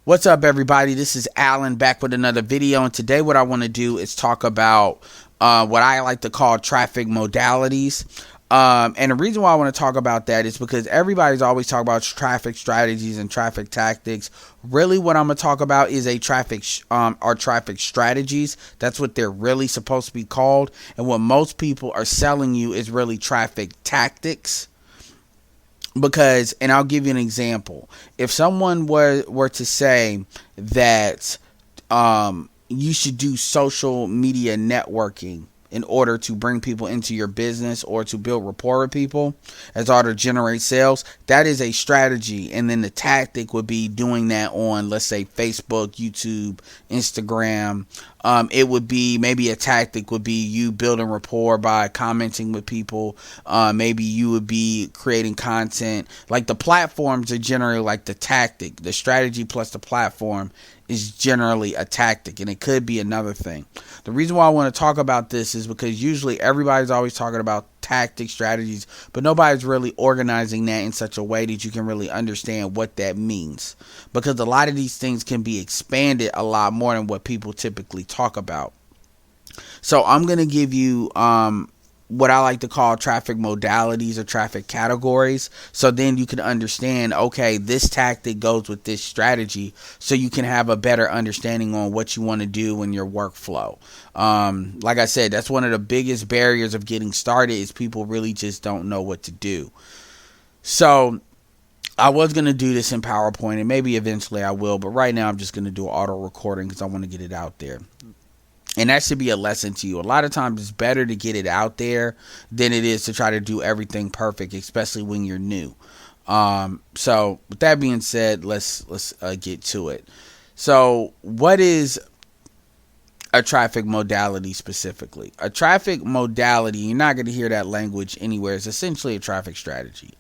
What's up, everybody? This is Alan back with another video, and today what I want to do is talk about what I like to call traffic modalities. And the reason why I want to talk about that is because everybody's always talking about traffic strategies and traffic tactics. Really, what I'm going to talk about is traffic strategies. That's what they're really supposed to be called. And what most people are selling you is really traffic tactics. Because, and I'll give you an example. If someone were to say that you should do social media networking in order to bring people into your business or to build rapport with people as order to generate sales, that is a strategy. And then the tactic would be doing that on, let's say, Facebook, YouTube, Instagram. It would be, maybe a tactic would be you building rapport by commenting with people. Maybe you would be creating content. Like, the platforms are generally like the tactic. The strategy plus the platform is generally a tactic, and it could be another thing. The reason why I want to talk about this is because usually everybody's always talking about tactic strategies, but nobody's really organizing that in such a way that you can really understand what that means, because a lot of these things can be expanded a lot more than what people typically talk about. So I'm going to give you what I like to call traffic modalities or traffic categories. So then you can understand, okay, this tactic goes with this strategy, so you can have a better understanding on what you want to do in your workflow. Like I said, that's one of the biggest barriers of getting started, is people really just don't know what to do. So I was going to do this in PowerPoint, and maybe eventually I will, but right now I'm just going to do auto recording because I want to get it out there. And that should be a lesson to you. A lot of times it's better to get it out there than it is to try to do everything perfect, especially when you're new. So with that being said, let's get to it. So what is a traffic modality specifically? A traffic modality, you're not going to hear that language anywhere. It's essentially a traffic strategy.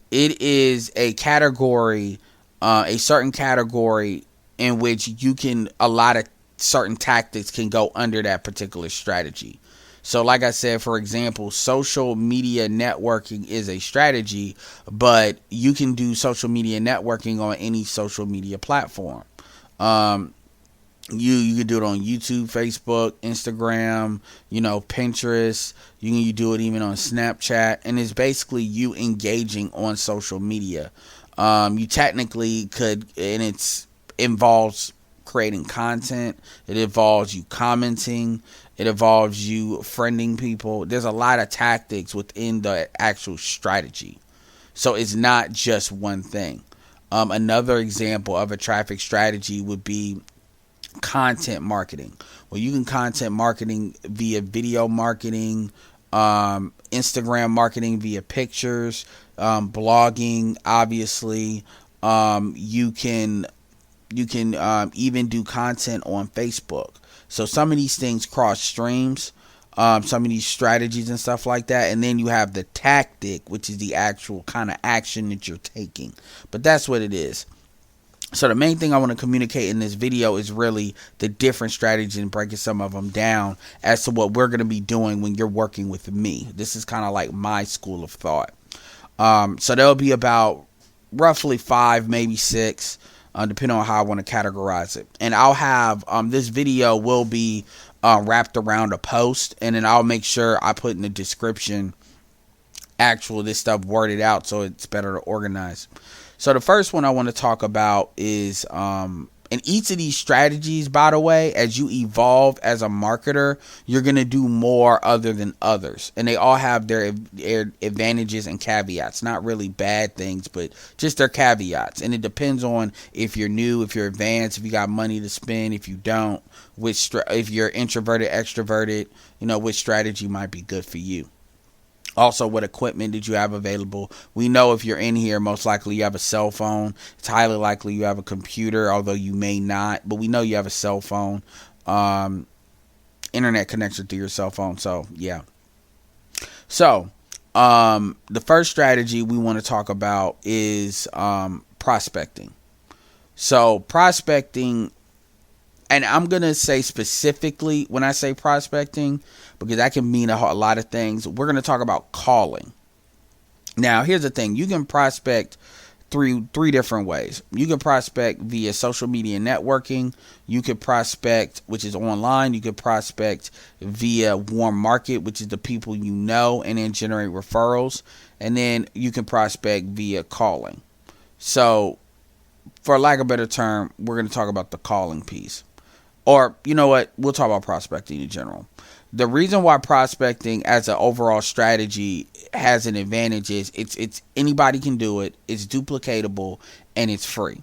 It is a category, a certain category in which you can, a lot of certain tactics can go under that particular strategy. So like I said, for example, social media networking is a strategy, but you can do social media networking on any social media platform. You can do it on YouTube, Facebook, Instagram, Pinterest. You do it even on Snapchat, and it's basically you engaging on social media. You technically could, and it involves creating content. It involves you commenting. It involves you friending people. There's a lot of tactics within the actual strategy. So it's not just one thing. Another example of a traffic strategy would be content marketing. Well, you can content marketing via video marketing, Instagram marketing via pictures, blogging, obviously. You can even do content on Facebook. So some of these things cross streams, some of these strategies and stuff like that. And then you have the tactic, which is the actual kind of action that you're taking. But that's what it is. So the main thing I want to communicate in this video is really the different strategies and breaking some of them down as to what we're going to be doing when you're working with me. This is kind of like my school of thought. So there'll be about roughly 5, maybe 6, depending on how I want to categorize it. And I'll have, this video will be wrapped around a post, and then I'll make sure I put in the description this stuff worded out so it's better to organize. So the first one I want to talk about is, and each of these strategies, by the way, as you evolve as a marketer, you're going to do more other than others. And they all have their advantages and caveats. Not really bad things, but just their caveats. And it depends on if you're new, if you're advanced, if you got money to spend, if you don't, if you're introverted, extroverted, which strategy might be good for you. Also, what equipment did you have available? We know if you're in here, most likely you have a cell phone. It's highly likely you have a computer, although you may not. But we know you have a cell phone, internet connection to your cell phone. So, yeah. So, the first strategy we want to talk about is prospecting. So, prospecting, and I'm going to say specifically when I say prospecting, because that can mean a lot of things. We're going to talk about calling. Now, here's the thing. You can prospect three different ways. You can prospect via social media networking. You could prospect, which is online. You could prospect via warm market, which is the people you know, and then generate referrals. And then you can prospect via calling. So, for lack of a better term, we're going to talk about the calling piece. Or, you know what? We'll talk about prospecting in general. The reason why prospecting as an overall strategy has an advantage is it's anybody can do it, it's duplicatable, and it's free.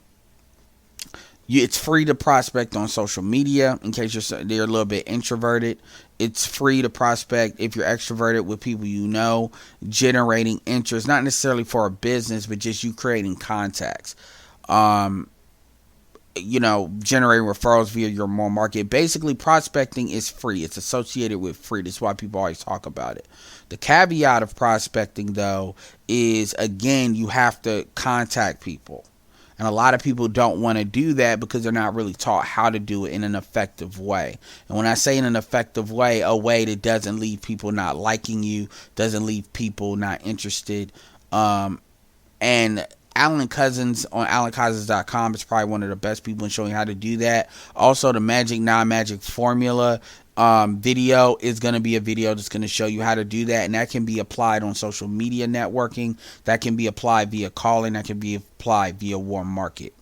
It's free to prospect on social media in case you're a little bit introverted. It's free to prospect if you're extroverted with people you know, generating interest, not necessarily for a business, but just you creating contacts. Generating referrals via your warm market. Basically, prospecting is free. It's associated with free. That's why people always talk about it. The caveat of prospecting, though, is, again, you have to contact people. And a lot of people don't want to do that because they're not really taught how to do it in an effective way. And when I say in an effective way, a way that doesn't leave people not liking you, doesn't leave people not interested. And Alan Couzens on AlanCouzens.com is probably one of the best people in showing how to do that. Also, the Magic Non-Magic Formula video is going to be a video that's going to show you how to do that, and that can be applied on social media networking. That can be applied via calling. That can be applied via warm market.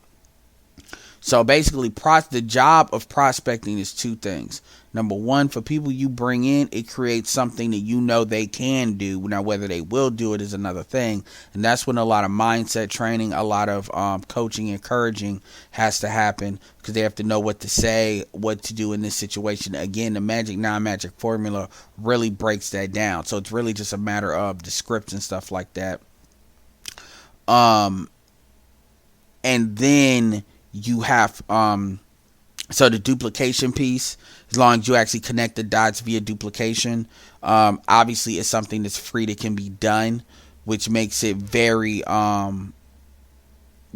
So basically, the job of prospecting is two things. Number one, for people you bring in, it creates something that you know they can do. Now, whether they will do it is another thing. And that's when a lot of mindset training, a lot of coaching, encouraging has to happen, because they have to know what to say, what to do in this situation. Again, the Magic Non-Magic Formula really breaks that down. So it's really just a matter of the scripts and stuff like that. And then you have so the duplication piece, as long as you actually connect the dots via duplication, obviously it's something that's free that can be done, which makes it very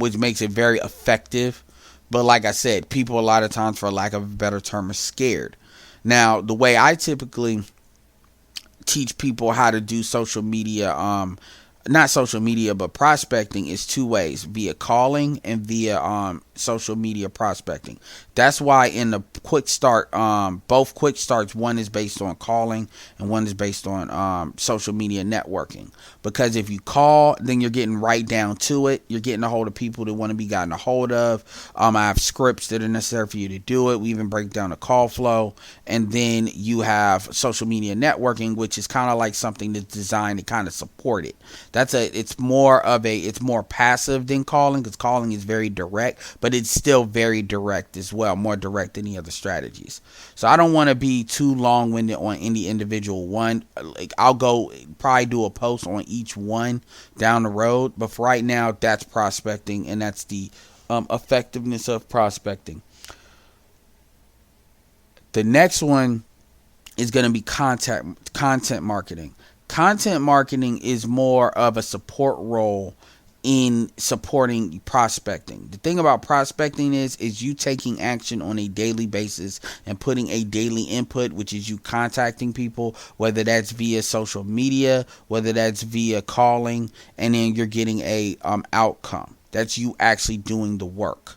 effective. But like I said, people a lot of times, for lack of a better term, are scared. Now, the way I typically teach people how to do social media, not social media, but prospecting, is two ways: via calling and via social media prospecting. That's why in the quick start, both quick starts, one is based on calling and one is based on social media networking. Because if you call, then you're getting right down to it. You're getting a hold of people that want to be gotten a hold of. I have scripts that are necessary for you to do it. We even break down the call flow. And then you have social media networking, which is kind of like something that's designed to kind of support it. It's more passive than calling, because calling is very direct, but it's still very direct as well, more direct than the other strategies. So I don't want to be too long-winded on any individual one. Like, I'll probably do a post on each one down the road, but for right now, that's prospecting, and that's the effectiveness of prospecting. The next one is going to be content marketing. Content marketing is more of a support role in supporting prospecting. The thing about prospecting is you taking action on a daily basis and putting a daily input, which is you contacting people, whether that's via social media, whether that's via calling, and then you're getting a outcome. That's you actually doing the work.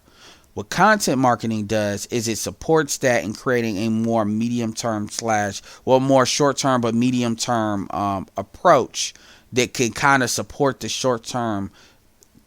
What content marketing does is it supports that in creating a more more short-term but medium-term approach that can kind of support the short-term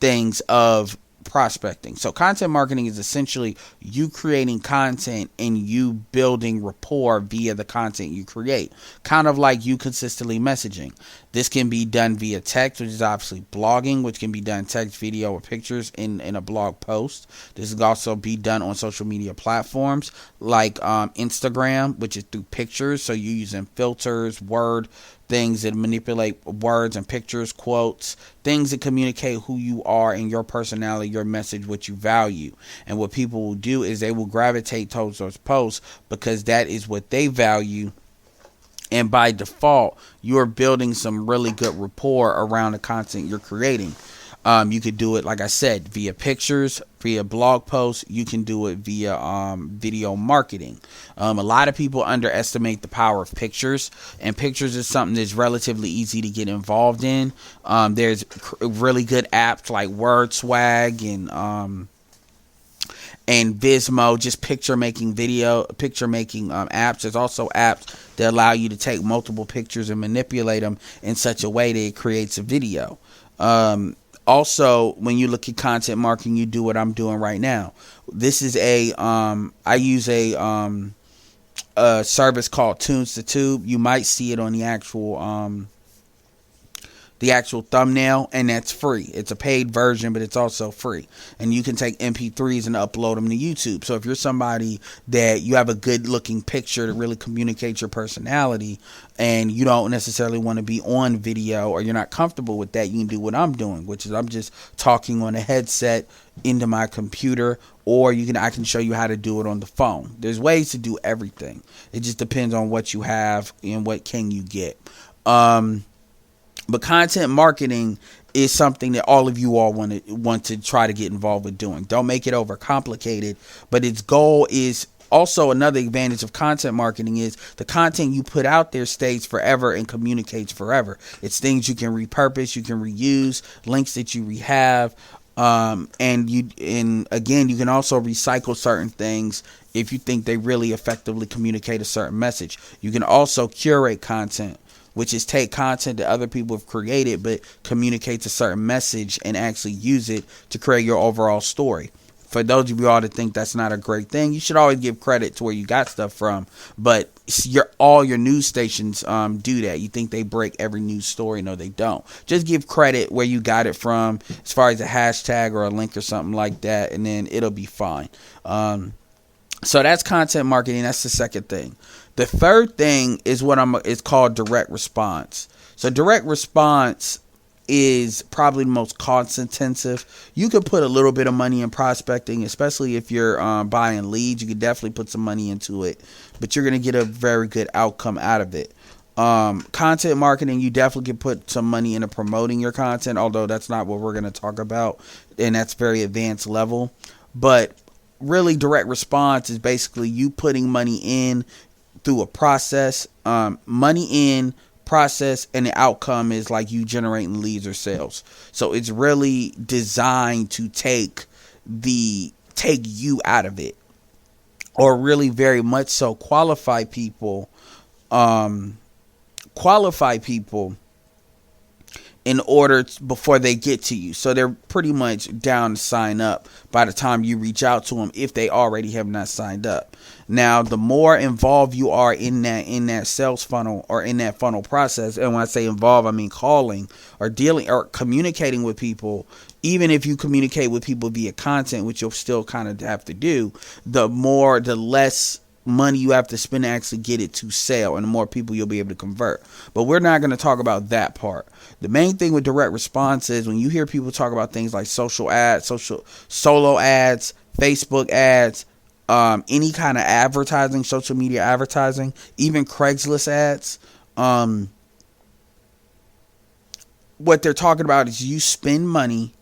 things of prospecting. So content marketing is essentially you creating content and you building rapport via the content you create, kind of like you consistently messaging. This can be done via text, which is obviously blogging, which can be done text, video, or pictures in a blog post. This can also be done on social media platforms like Instagram, which is through pictures. So you're using filters, word, things that manipulate words and pictures, quotes, things that communicate who you are and your personality, your message, what you value. And what people will do is they will gravitate towards those posts because that is what they value. And by default, you're building some really good rapport around the content you're creating. You could do it, like I said, via pictures, via blog posts. You can do it via video marketing. A lot of people underestimate the power of pictures, and pictures is something that's relatively easy to get involved in. There's really good apps like WordSwag and Vizmo, just picture making apps. There's also apps that allow you to take multiple pictures and manipulate them in such a way that it creates a video. Also, when you look at content marketing, you do what I'm doing right now. This is I use a service called Tunes to Tube. You might see it on the actual thumbnail, and that's free. It's a paid version, but it's also free. And you can take MP3s and upload them to YouTube. So if you're somebody that you have a good looking picture to really communicate your personality, and you don't necessarily want to be on video, or you're not comfortable with that, you can do what I'm doing, which is I'm just talking on a headset into my computer, or I can show you how to do it on the phone. There's ways to do everything. It just depends on what you have and what can you get. But content marketing is something that all of you all want to try to get involved with doing. Don't make it overcomplicated, but its goal is also, another advantage of content marketing is the content you put out there stays forever and communicates forever. It's things you can repurpose, you can reuse, links that you rehab, and again, you can also recycle certain things if you think they really effectively communicate a certain message. You can also curate content, which is take content that other people have created but communicates a certain message and actually use it to create your overall story. For those of you all that think that's not a great thing, you should always give credit to where you got stuff from. But all your news stations do that. You think they break every news story. No, they don't. Just give credit where you got it from as far as a hashtag or a link or something like that, and then it'll be fine. So that's content marketing. That's the second thing. The third thing is it's called direct response. So direct response is probably the most cost intensive. You could put a little bit of money in prospecting, especially if you're buying leads. You could definitely put some money into it, but you're going to get a very good outcome out of it. Content marketing, you definitely can put some money into promoting your content, although that's not what we're going to talk about, and that's very advanced level. But really, direct response is basically you putting money in through a process, money in, process, and the outcome is like you generating leads or sales. So it's really designed to take you out of it, or really very much so qualify people in order before they get to you. So they're pretty much down to sign up by the time you reach out to them, if they already have not signed up. Now, the more involved you are in that sales funnel or in that funnel process, and when I say involved, I mean calling or dealing or communicating with people. Even if you communicate with people via content, which you'll still kind of have to do, the less money you have to spend to actually get it to sale, and the more people you'll be able to convert. But we're not going to talk about that part. The main thing with direct response is when you hear people talk about things like social ads, solo ads, Facebook ads, any kind of advertising, social media advertising, even Craigslist ads, what they're talking about is you spend money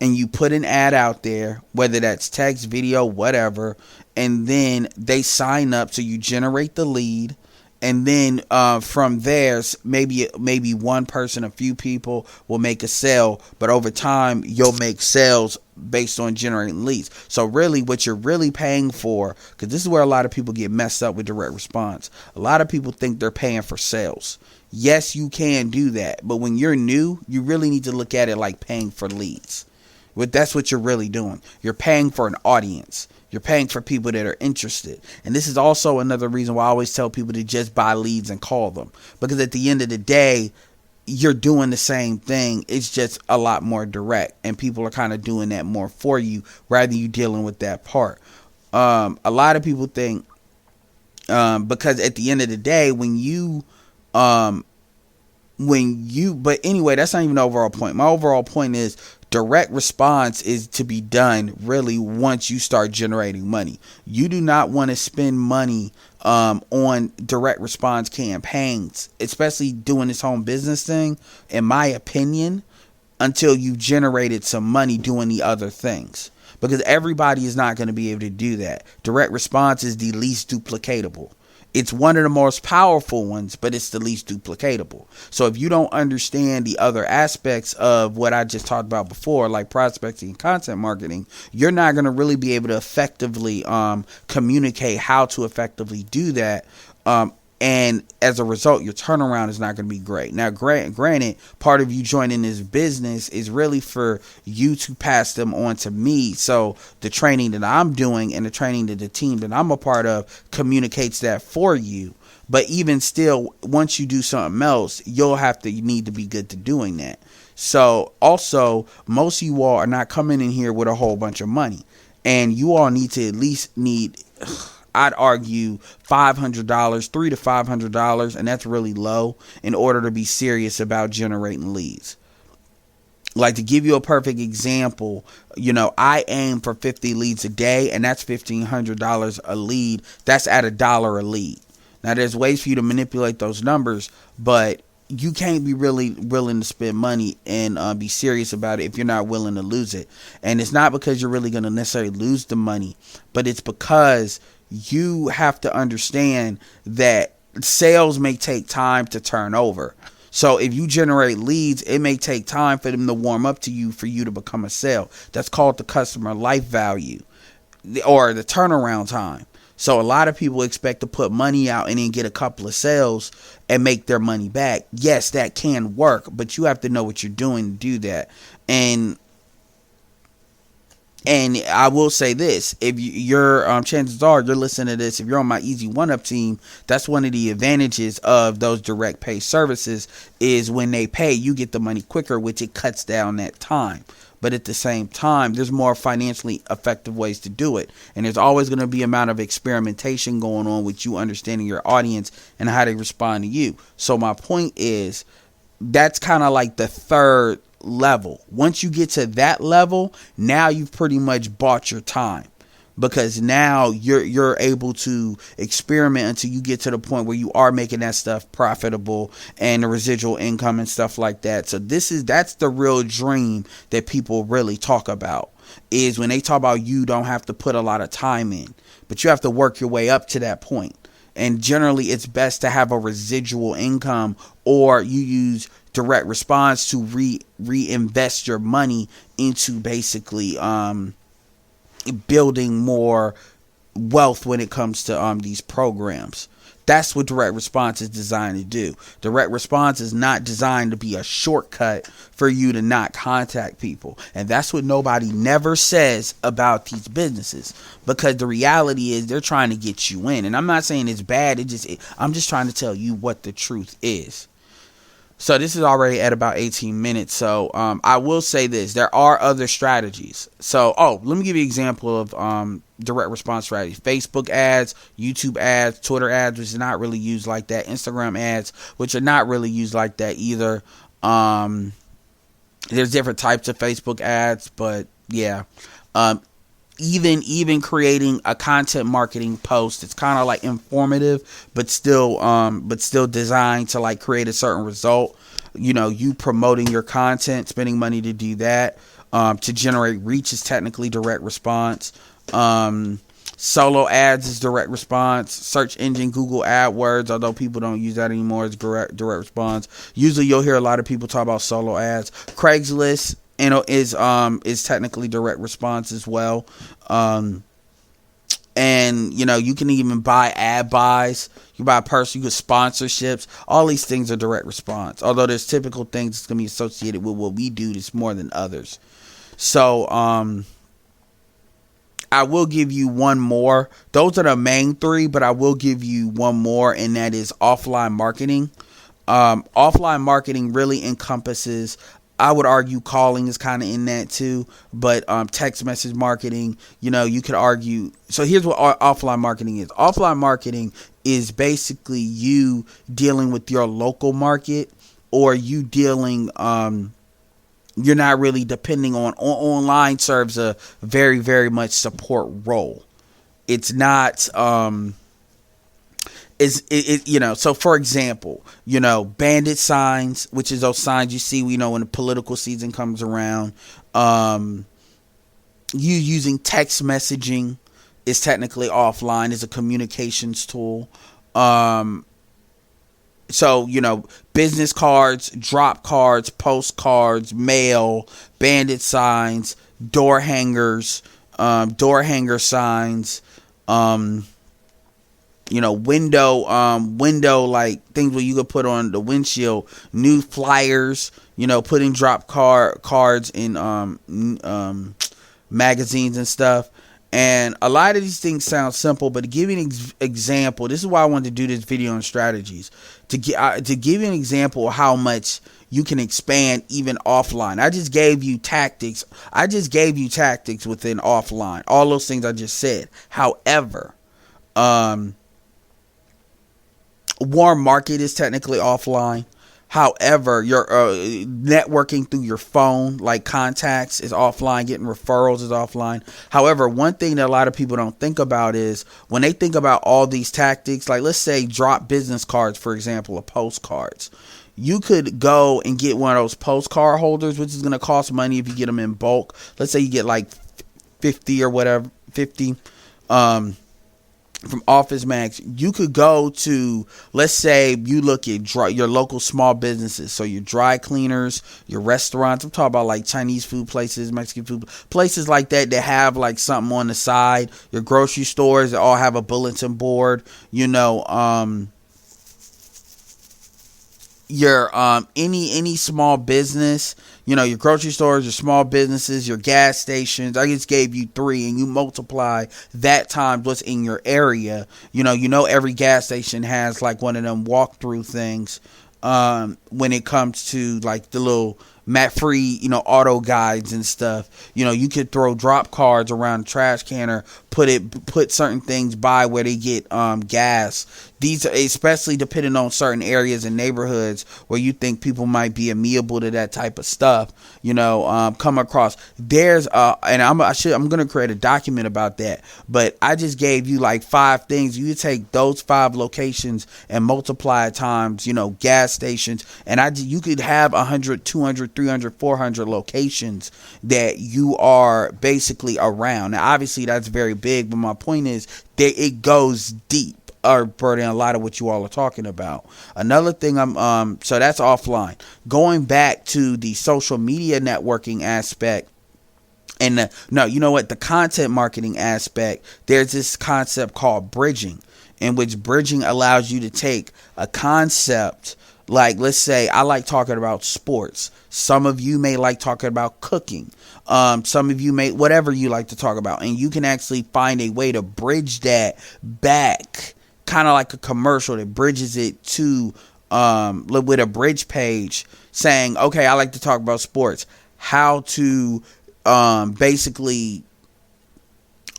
and you put an ad out there, whether that's text, video, whatever, and then they sign up, so you generate the lead, and then from there, maybe one person, a few people will make a sale, but over time you'll make sales based on generating leads. So really what you're really paying for, because this is where a lot of people get messed up with direct response. A lot of people think they're paying for sales. Yes, you can do that, but when you're new, you really need to look at it like paying for leads. That's what you're really doing. You're paying for an audience. You're paying for people that are interested. And this is also another reason why I always tell people to just buy leads and call them. Because at the end of the day, you're doing the same thing. It's just a lot more direct. And people are kind of doing that more for you rather than you dealing with that part. A lot of people think, because at the end of the day, but anyway, that's not even the overall point. My overall point is direct response is to be done really once you start generating money. You do not want to spend money on direct response campaigns, especially doing this home business thing. In my opinion, until you've generated some money doing the other things. Because everybody is not going to be able to do that. Direct response is the least duplicatable. It's one of the most powerful ones, but it's the least duplicatable. So if you don't understand the other aspects of what I just talked about before, like prospecting and content marketing, you're not going to really be able to effectively communicate how to effectively do that. And as a result, your turnaround is not going to be great. Now, granted, part of you joining this business is really for you to pass them on to me. So the training that I'm doing and the training that the team that I'm a part of communicates that for you. But even still, once you do something else, you need to be good to doing that. So also, most of you all are not coming in here with a whole bunch of money. And you all need to at least I'd argue $500, $300 to $500, and that's really low in order to be serious about generating leads. Like, to give you a perfect example, I aim for 50 leads a day, and that's $1,500 a lead. That's at $1 a lead. Now, there's ways for you to manipulate those numbers, but you can't be really willing to spend money and be serious about it if you're not willing to lose it. And it's not because you're really going to necessarily lose the money, but it's because you have to understand that sales may take time to turn over. So if you generate leads, it may take time for them to warm up to you for you to become a sale. That's called the customer life value, or the turnaround time. So a lot of people expect to put money out and then get a couple of sales and make their money back. Yes, that can work, but you have to know what you're doing to do that. And I will say this, if you're, chances are you're listening to this, if you're on my Easy One Up team, that's one of the advantages of those direct pay services is when they pay, you get the money quicker, which it cuts down that time. But at the same time, there's more financially effective ways to do it. And there's always going to be an amount of experimentation going on with you understanding your audience and how they respond to you. So my point is, that's kind of like the third level. Once you get to that level, now you've pretty much bought your time, because now you're able to experiment until you get to the point where you are making that stuff profitable and the residual income and stuff like that. So that's the real dream that people really talk about, is when they talk about you don't have to put a lot of time in, but you have to work your way up to that point. And generally it's best to have a residual income, or you use direct response to reinvest your money into basically building more wealth when it comes to these programs. That's what direct response is designed to do. Direct response is not designed to be a shortcut for you to not contact people. And that's what nobody never says about these businesses, because the reality is they're trying to get you in. And I'm not saying it's bad. I'm just trying to tell you what the truth is. So this is already at about 18 minutes. So I will say this. There are other strategies. So, let me give you an example of direct response strategy. Facebook ads, YouTube ads, Twitter ads, which is not really used like that. Instagram ads, which are not really used like that either. There's different types of Facebook ads, but yeah. Even creating a content marketing post, it's kind of like informative, but still designed to like create a certain result. You promoting your content, spending money to do that, to generate reach is technically direct response. Solo ads is direct response. Search engine, Google AdWords, although people don't use that anymore, is direct response. Usually you'll hear a lot of people talk about solo ads. Craigslist is technically direct response as well. And you can even buy ad buys. You buy you get sponsorships. All these things are direct response. Although there's typical things that's going to be associated with what we do that's more than others. So I will give you one more. Those are the main three, but I will give you one more, and that is offline marketing. Offline marketing really encompasses, I would argue, calling is kind of in that too, but text message marketing, you could argue. So here's what offline marketing is. Offline marketing is basically you dealing with your local market, or you dealing, you're not really depending on online serves a very, very much support role. It's not, So for example, bandit signs, which is those signs you see, when the political season comes around. You using text messaging is technically offline, is a communications tool. So, business cards, drop cards, postcards, mail, bandit signs, door hangers, door hanger signs, window, like things where you could put on the windshield, new flyers, putting drop cards in magazines and stuff. And a lot of these things sound simple, but to give you an example, this is why I wanted to do this video on strategies, to give you an example of how much you can expand even offline. I just gave you tactics within offline, all those things I just said. However, warm market is technically offline. However, your networking through your phone, like contacts, is offline. Getting referrals is offline. However, one thing that a lot of people don't think about is when they think about all these tactics, like let's say drop business cards, for example, or postcards. You could go and get one of those postcard holders, which is going to cost money if you get them in bulk. Let's say you get like 50 or whatever, 50. From Office Max. You could go to, let's say you look at your local small businesses, so your dry cleaners, your restaurants. I'm talking about like Chinese food places, Mexican food places like that have like something on the side. Your grocery stores that all have a bulletin board. Your any small business, your grocery stores, your small businesses, your gas stations. I just gave you 3, and you multiply that times what's in your area. Every gas station has like one of them walkthrough things when it comes to like the little mat-free, auto guides and stuff. You could throw drop cards around the trash can, or put certain things by where they get gas. These are especially depending on certain areas and neighborhoods where you think people might be amenable to that type of stuff. Come across. There's and I'm gonna create a document about that. But I just gave you like 5 things. You take those 5 locations and multiply it times gas stations, and you could have 100, 200, 300, 400 locations that you are basically around. Now, obviously, that's very big, but my point is that it goes deep. Or than a lot of what you all are talking about. Another thing so that's offline. Going back to the social media networking aspect, and the content marketing aspect, there's this concept called bridging, in which bridging allows you to take a concept. Like, let's say I like talking about sports. Some of you may like talking about cooking. Some of you may, whatever you like to talk about. And you can actually find a way to bridge that back, kind of like a commercial that bridges it to, with a bridge page saying, okay, I like to talk about sports. How to basically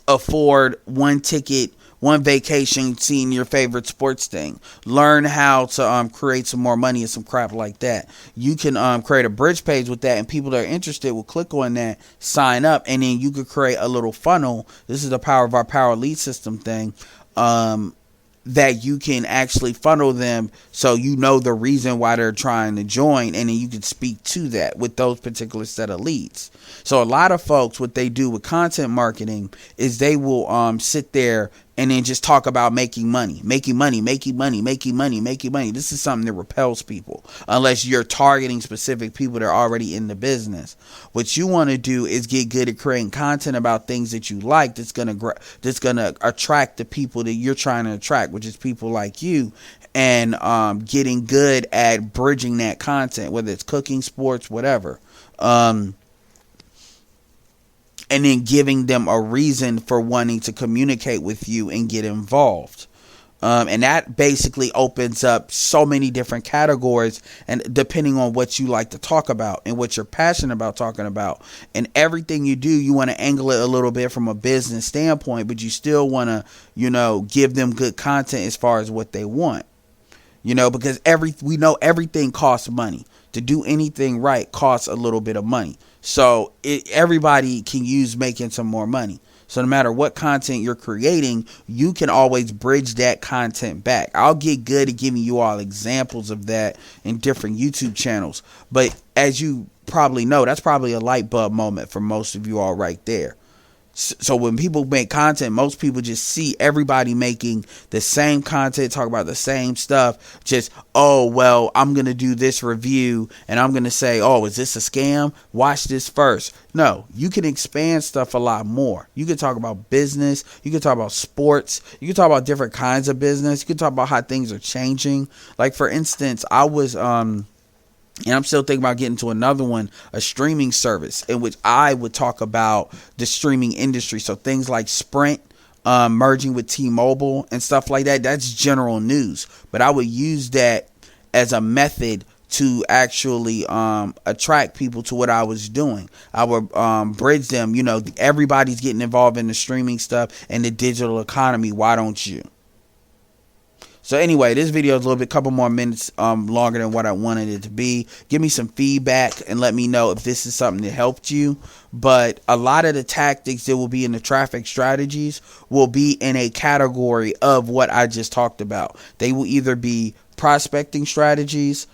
afford one ticket, one vacation, seeing your favorite sports thing. Learn how to create some more money and some crap like that. You can create a bridge page with that, and people that are interested will click on that, sign up, and then you could create a little funnel. This is the power of our Power Lead System thing. That you can actually funnel them so the reason why they're trying to join, and then you can speak to that with those particular set of leads. So a lot of folks, what they do with content marketing is they will sit there and then just talk about making money. This is something that repels people unless you're targeting specific people that are already in the business. What you want to do is get good at creating content about things that you like that's gonna attract the people that you're trying to attract, which is people like you, and getting good at bridging that content, whether it's cooking, sports, whatever. And then giving them a reason for wanting to communicate with you and get involved. And that basically opens up so many different categories, and depending on what you like to talk about and what you're passionate about talking about. And everything you do, you want to angle it a little bit from a business standpoint, but you still want to, give them good content as far as what they want. Because we know everything costs money. To do anything right costs a little bit of money. So everybody can use making some more money. So no matter what content you're creating, you can always bridge that content back. I'll get good at giving you all examples of that in different YouTube channels. But as you probably know, that's probably a light bulb moment for most of you all right there. So when people make content, most people just see everybody making the same content, talk about the same stuff. Just, oh, well, I'm going to do this review and I'm going to say, oh, is this a scam? Watch this first. No, you can expand stuff a lot more. You can talk about business. You can talk about sports. You can talk about different kinds of business. You can talk about how things are changing. Like, for instance, I was, and I'm still thinking about getting to another one, a streaming service in which I would talk about the streaming industry. So things like Sprint merging with T-Mobile and stuff like that. That's general news. But I would use that as a method to actually attract people to what I was doing. I would bridge them. You know, everybody's getting involved in the streaming stuff and the digital economy. Why don't you? So anyway, this video is a little bit, couple more minutes longer than what I wanted it to be. Give me some feedback and let me know if this is something that helped you. But a lot of the tactics that will be in the traffic strategies will be in a category of what I just talked about. They will either be prospecting strategies,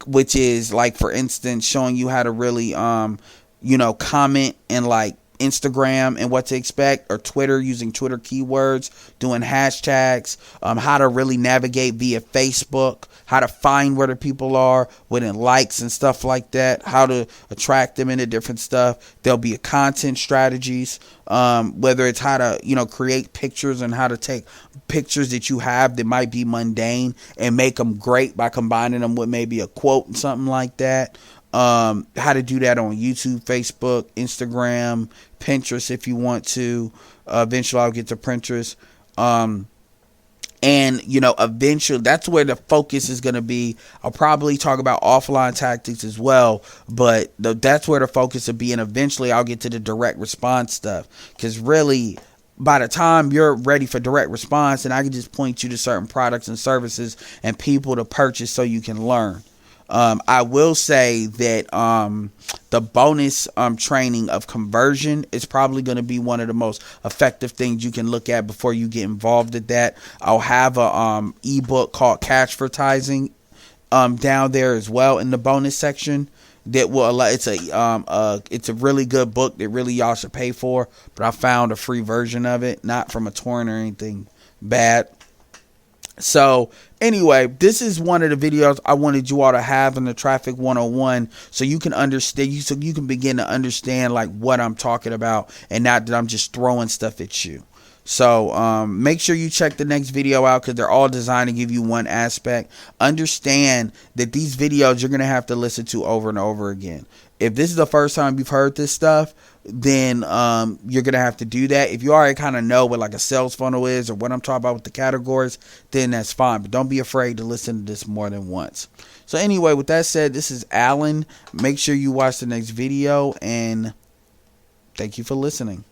which is like, for instance, showing you how to really, comment and like Instagram and what to expect, or Twitter, using Twitter keywords, doing hashtags, how to really navigate via Facebook, how to find where the people are within likes and stuff like that, how to attract them into different stuff. There'll be a content strategies, whether it's how to, create pictures and how to take pictures that you have that might be mundane and make them great by combining them with maybe a quote and something like that. How to do that on YouTube, Facebook, Instagram, Pinterest if you want to. Eventually I'll get to Pinterest. Eventually that's where the focus is going to be. I'll probably talk about offline tactics as well, but that's where the focus will be. And eventually I'll get to the direct response stuff, because really, by the time you're ready for direct response, and I can just point you to certain products and services and people to purchase so you can learn. I will say that the bonus training of conversion is probably going to be one of the most effective things you can look at before you get involved at that. I'll have a ebook called Cashvertising down there as well in the bonus section. That will allow, it's a really good book that really y'all should pay for, but I found a free version of it, not from a torrent or anything bad. So anyway, this is one of the videos I wanted you all to have in the Traffic 101, so you can understand, so you can begin to understand like what I'm talking about, and not that I'm just throwing stuff at you. So make sure you check the next video out, because they're all designed to give you one aspect. Understand that these videos you're going to have to listen to over and over again. If this is the first time you've heard this stuff, then you're going to have to do that. If you already kind of know what like a sales funnel is or what I'm talking about with the categories, then that's fine. But don't be afraid to listen to this more than once. So anyway, with that said, this is Alan. Make sure you watch the next video, and thank you for listening.